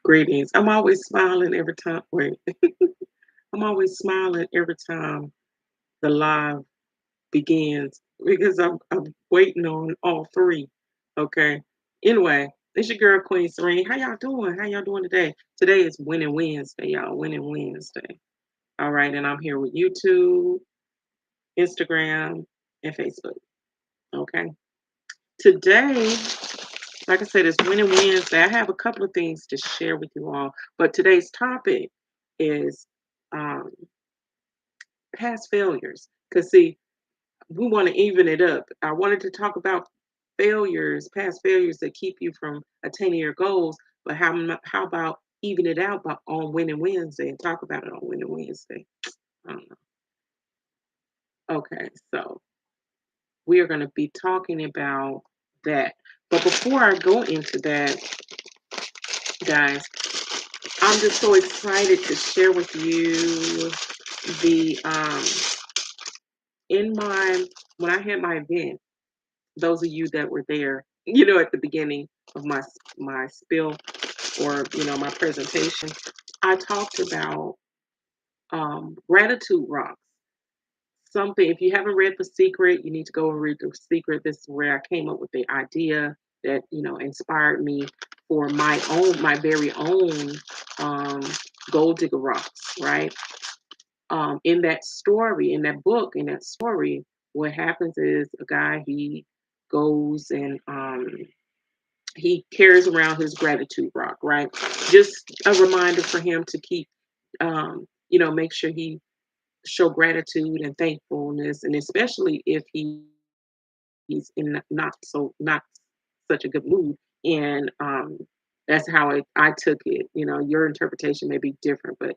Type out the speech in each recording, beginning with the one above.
Greetings. I'm always smiling every time. Wait, I'm always smiling every time the live begins because I'm waiting on all three. Okay. Anyway, it's your girl Queen Serene. How y'all doing? How y'all doing today? Today is Winning Wednesday, y'all. Winning Wednesday. All right, and I'm here with YouTube, Instagram, and Facebook. Okay. Today, like I said, it's Winning Wednesday. I have a couple of things to share with you all, but today's topic is um, past failures. Because, see, we want to even it up. I wanted to talk about failures, past failures that keep you from attaining your goals, but how about even it out on Winning Wednesday and talk about it on Winning Wednesday? I don't know. Okay, so we are going to be talking about that. But before I go into that, guys, I'm just so excited to share with you the in my when I had my event. Those of you that were there, at the beginning of my spiel or my presentation, I talked about gratitude rocks. Something, if you haven't read The Secret, you need to go and read The Secret. This is where I came up with the idea that inspired me for my very own um, gold digger rocks, right? In that story, in that book, in that story, what happens is a guy, he goes and he carries around his gratitude rock, right? Just a reminder for him to keep, make sure he show gratitude and thankfulness, and especially if he's in not such a good mood. And that's how I took it. Your interpretation may be different, but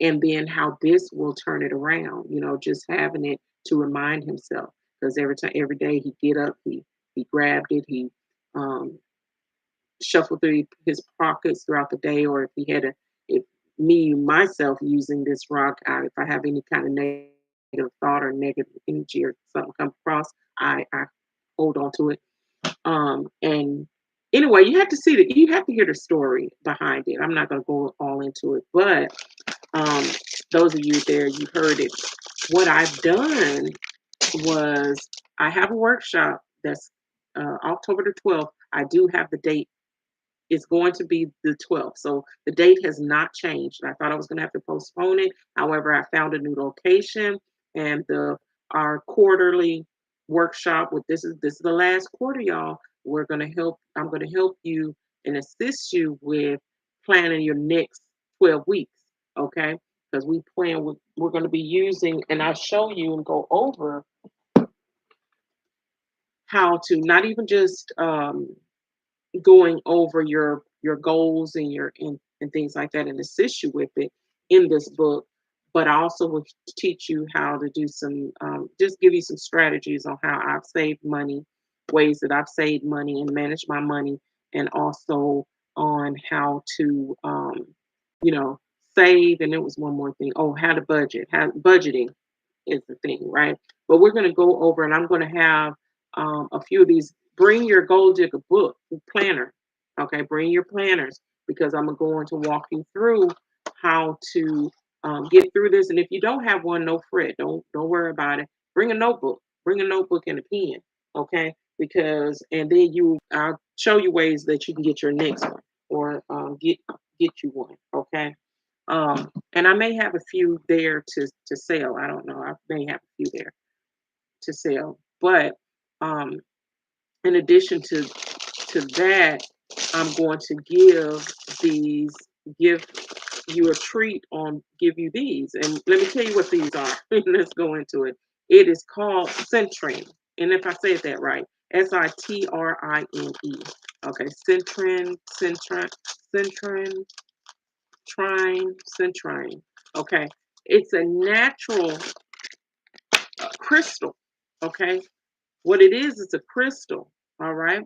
and then how this will turn it around. Just having it to remind himself, because every day he get up, he grabbed it, he um, shuffle through his pockets throughout the day, or if he had if me myself using this rock, if I have any kind of negative thought or negative energy or something come across, I hold on to it. And anyway, you have to hear the story behind it. I'm not going to go all into it, but um, those of you there, you heard it. What I've done was I have a workshop that's October the 12th. I do have the date, it's going to be the 12th. So the date has not changed. I thought I was going to have to postpone it. However, I found a new location, and the our quarterly workshop with this is the last quarter, y'all. I'm going to help you and assist you with planning your next 12 weeks, okay? Because we're going to be using, and I'll show you and go over how to not even just going over your goals and and things like that, and assist you with it in this book, but I also will teach you how to do some just give you some strategies on how I've saved money, ways that I've saved money and managed my money, and also on how to you know save. And there was one more thing. Oh, how to budget. How budgeting is the thing, right? But we're going to go over, and I'm going to have a few of these. Bring your gold digger book planner, okay? Bring your planners, because I'm going to walk you through how to get through this. And if you don't have one, no fret. Don't worry about it. Bring a notebook. Bring a notebook and a pen, okay? Because and then I'll show you ways that you can get your next one, or get you one, okay? And I may have a few there to sell. I don't know. I may have a few there to sell. But um, in addition to that, I'm going to these give you a treat on give you these. And let me tell you what these are. Let's go into it. It is called Centrin. And if I said that right, Sitrine. Okay, Centrin, Centrine. Okay, it's a natural crystal. Okay, what it is, it's a crystal. All right,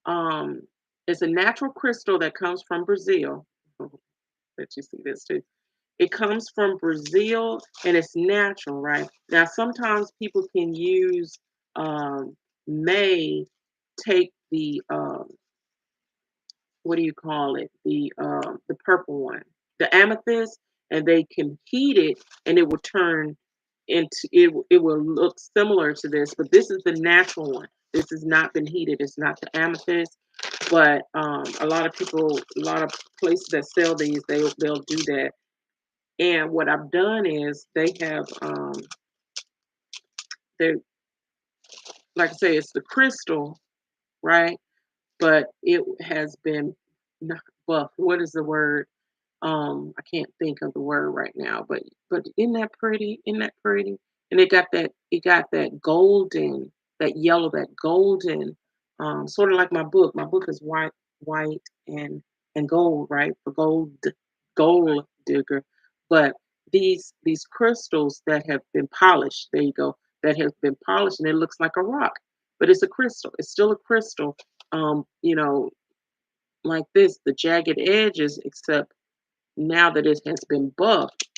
um, it's a natural crystal that comes from Brazil. Let you see this too. It comes from Brazil, and it's natural, right? Now, sometimes people can use may take what do you call it? The purple one, the amethyst, and they can heat it, and it will turn into it. It will look similar to this, but this is the natural one. This has not been heated. It's not the amethyst, but a lot of people, a lot of places that sell these, they'll do that. And what I've done is they have they're like I say, it's the crystal, right? But it has been not buff. What is the word? I can't think of the word right now, but isn't that pretty? Isn't that pretty? And it got that golden, that yellow, that golden, sort of like my book. My book is white and gold, right? For gold digger. But these crystals that have been polished, there you go, that have been polished and it looks like a rock. But it's a crystal. It's still a crystal. You know, like this, the jagged edges, except now that it has been buffed,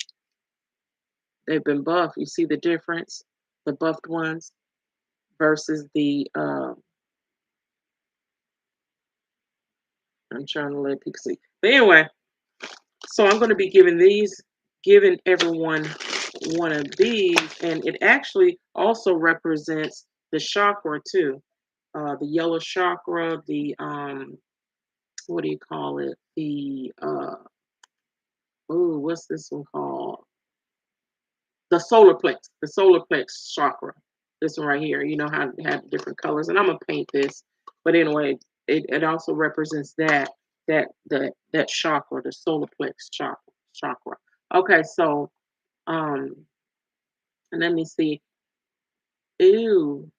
they've been buffed. You see the difference? The buffed ones versus the I'm trying to let people see. But anyway, so I'm going to be giving everyone one of these, and it actually also represents the chakra too. The yellow chakra, the what do you call it? The oh, what's this one called? The solar plex chakra. This one right here. You know how it had different colors, and I'm gonna paint this. But anyway, it also represents that chakra, the solar plex chakra. Okay, so um, and let me see. Ew.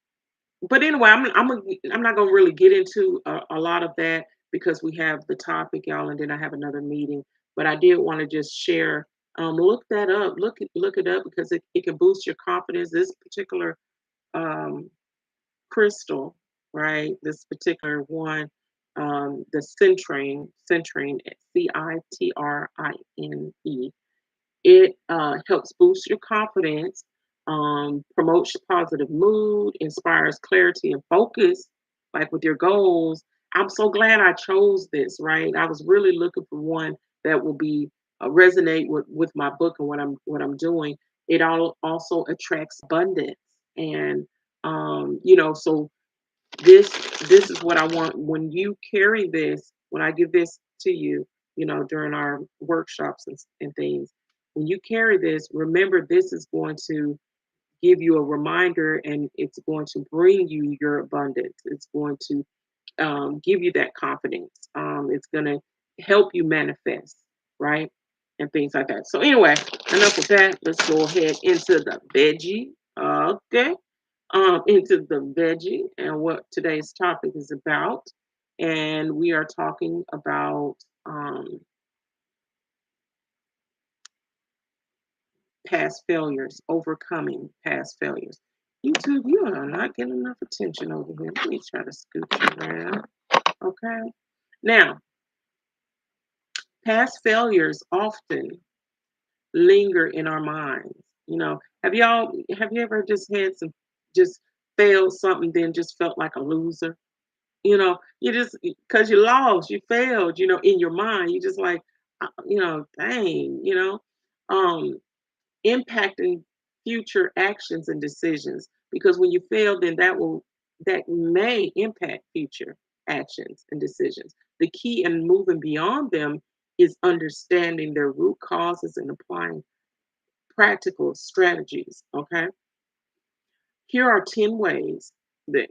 But anyway, I'm not gonna really get into a lot of that because we have the topic, y'all, and then I have another meeting. But I did want to just share. Look that up. Look it up because it can boost your confidence. This particular um, crystal, right? This particular one, the centrine, Citrine. It helps boost your confidence, promotes positive mood, inspires clarity and focus, like with your goals. I'm so glad I chose this, right? I was really looking for one that will be resonate with my book and what I'm doing. It all also attracts abundance, and so this this is what I want when you carry this, when I give this to you, during our workshops and things. When you carry this, remember this is going to give you a reminder and it's going to bring you your abundance. It's going to give you that confidence. It's going to help you manifest, right? And things like that. So, anyway, enough with that. Let's go ahead into the veggie. Okay. Into the veggie and what today's topic is about. And we are talking about past failures, overcoming past failures. YouTube, you are not getting enough attention over here. Let me try to scoot you around. Okay. Now, past failures often linger in our minds. Have you ever just had some just failed something, then just felt like a loser? You just because you lost, you failed, in your mind, you just like, dang, um, impacting future actions and decisions. Because when you fail, then that may impact future actions and decisions. The key in moving beyond them is understanding their root causes and applying practical strategies. Okay, here are 10 ways that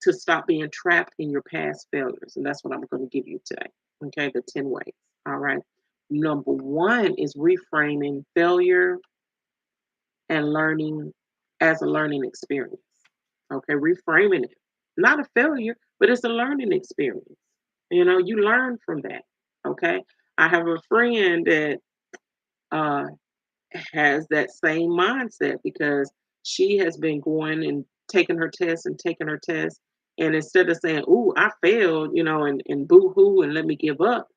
to stop being trapped in your past failures, and that's what I'm going to give you today. Okay, the 10 ways. All right. Number one is reframing failure and learning as a learning experience. Okay, reframing it, not a failure, but it's a learning experience. You learn from that. Okay, I have a friend that uh, has that same mindset because she has been going and taking her tests and taking her tests. And instead of saying, "Ooh, I failed," and boo hoo and let me give up,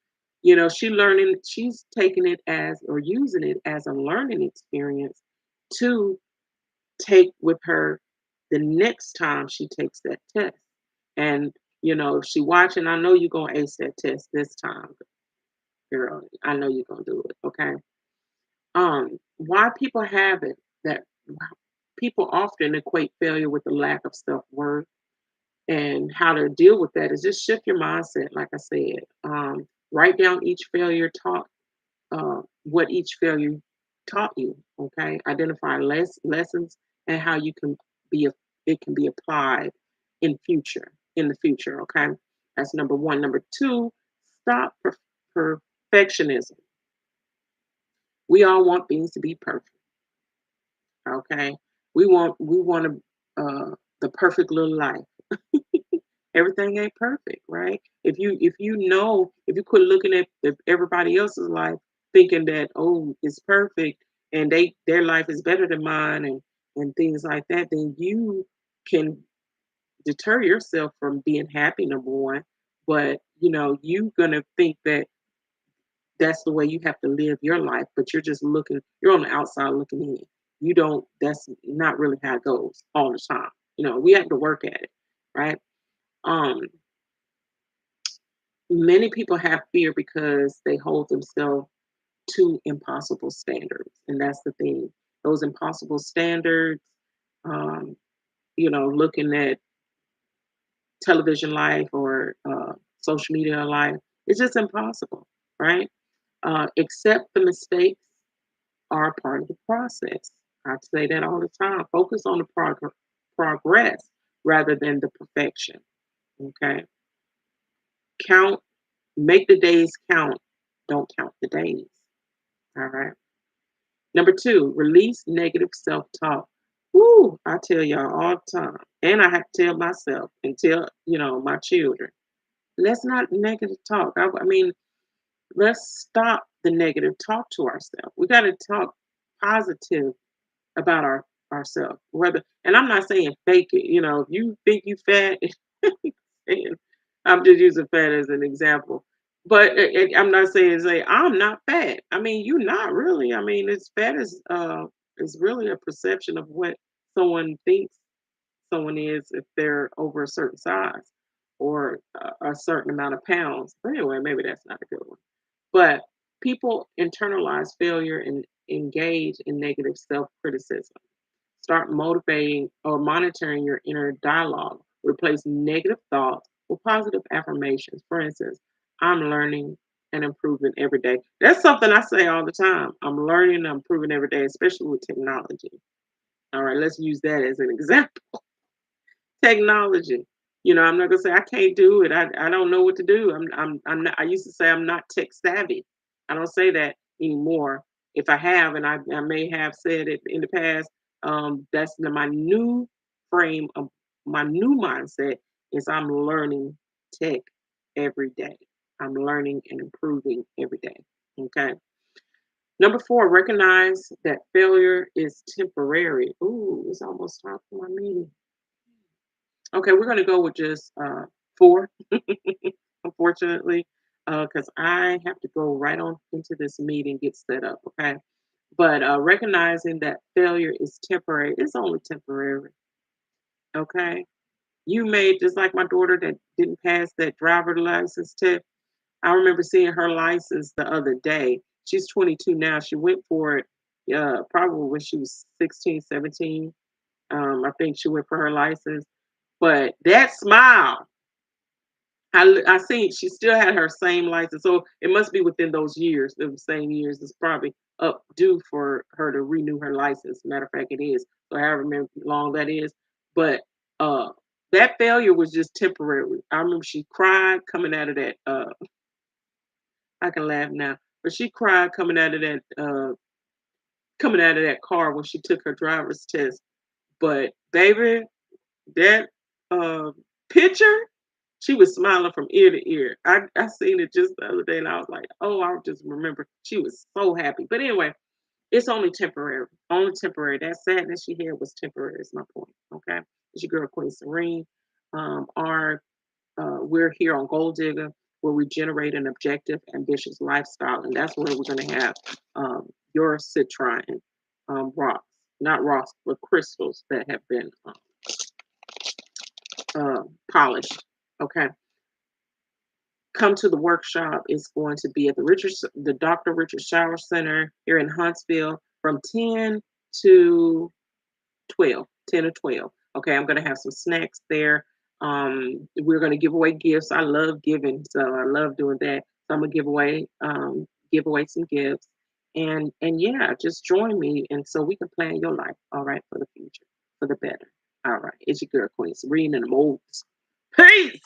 she's taking it as or using it as a learning experience to take with her the next time she takes that test. And If she watching, I know you're gonna ace that test this time, girl. I know you're gonna do it. Okay. Why people have it that people often equate failure with a lack of self worth, and how to deal with that is just shift your mindset. Like I said, write down each failure taught what each failure taught you. Okay, identify lessons and how you can be it can be applied in the future. Okay, that's number one. Number two, stop perfectionism. We all want things to be perfect. Okay, we want the perfect little life. Everything ain't perfect, right? If you quit looking at everybody else's life thinking that, oh, it's perfect, and their life is better than mine, and things like that, then you can deter yourself from being happy, number one. But you gonna think that that's the way you have to live your life, but you're on the outside looking in. You don't That's not really how it goes all the time. We have to work at it, right? um Many people have fear because they hold themselves to impossible standards. And that's the thing. Those impossible standards, um, looking at television life or social media life, it's just impossible, right? Accept the mistakes are part of the process. I say that all the time. Focus on the progress rather than the perfection. Okay. Count, make the days count. Don't count the days. All right. Number two, release negative self talk. Woo, I tell y'all all the time. And I have to tell myself and tell, my children. Let's not negative talk. I mean, let's stop the negative talk to ourselves. We got to talk positive about ourselves. And I'm not saying fake it. If you think you fat, and I'm just using fat as an example. But I'm not saying say I'm not fat. I mean, you're not really. I mean, it's fat is really a perception of what someone thinks someone is if they're over a certain size or a certain amount of pounds. But anyway, maybe that's not a good one. But people internalize failure and engage in negative self criticism. Start motivating or monitoring your inner dialogue. Replace negative thoughts with positive affirmations. For instance, I'm learning and improving every day. That's something I say all the time. I'm learning and improving every day, especially with technology. All right, let's use that as an example. Technology. I'm not gonna say I can't do it. I don't know what to do. I'm not. I used to say I'm not tech savvy. I don't say that anymore. If I have, and I may have said it in the past, my new frame of my new mindset is I'm learning tech every day. I'm learning and improving every day. Okay. Number four, recognize that failure is temporary. Ooh, it's almost time for my meeting. Okay, we're going to go with just four, unfortunately, because I have to go right on into this meeting, get set up. Okay. But recognizing that failure is temporary, it's only temporary. Okay. You made just like my daughter that didn't pass that driver license test. I remember seeing her license the other day. She's 22 now. She went for it probably when she was 16, 17. I think she went for her license. But that smile, I seen she still had her same license, so it must be within those years, the same years. It's probably up due for her to renew her license. Matter of fact, it is. So however many long that is, but uh, that failure was just temporary. I remember she cried coming out of that. I can laugh now, but she cried coming out of that car when she took her driver's test. But baby, that uh, picture, she was smiling from ear to ear. I seen it just the other day, and I was like, oh, I just remember she was so happy. But anyway, it's only temporary. Only temporary. That sadness she had was temporary. Is my point. Okay, it's your girl Queen Serene. Our We're here on Gold Digger, where we generate an objective, ambitious lifestyle, and that's where we're going to have your citrine rocks, not rocks, but crystals that have been polished. Okay. Come to the workshop. It's going to be at the Dr. Richard Shower Center here in Huntsville from 10 to 12, 10 to 12. Okay, I'm going to have some snacks there. We're going to give away gifts. I love giving, so I love doing that. So I'm going to give away some gifts. And yeah, just join me and so we can plan your life, all right, for the future, for the better. All right. It's your girl Queen Serene and the molds. Peace.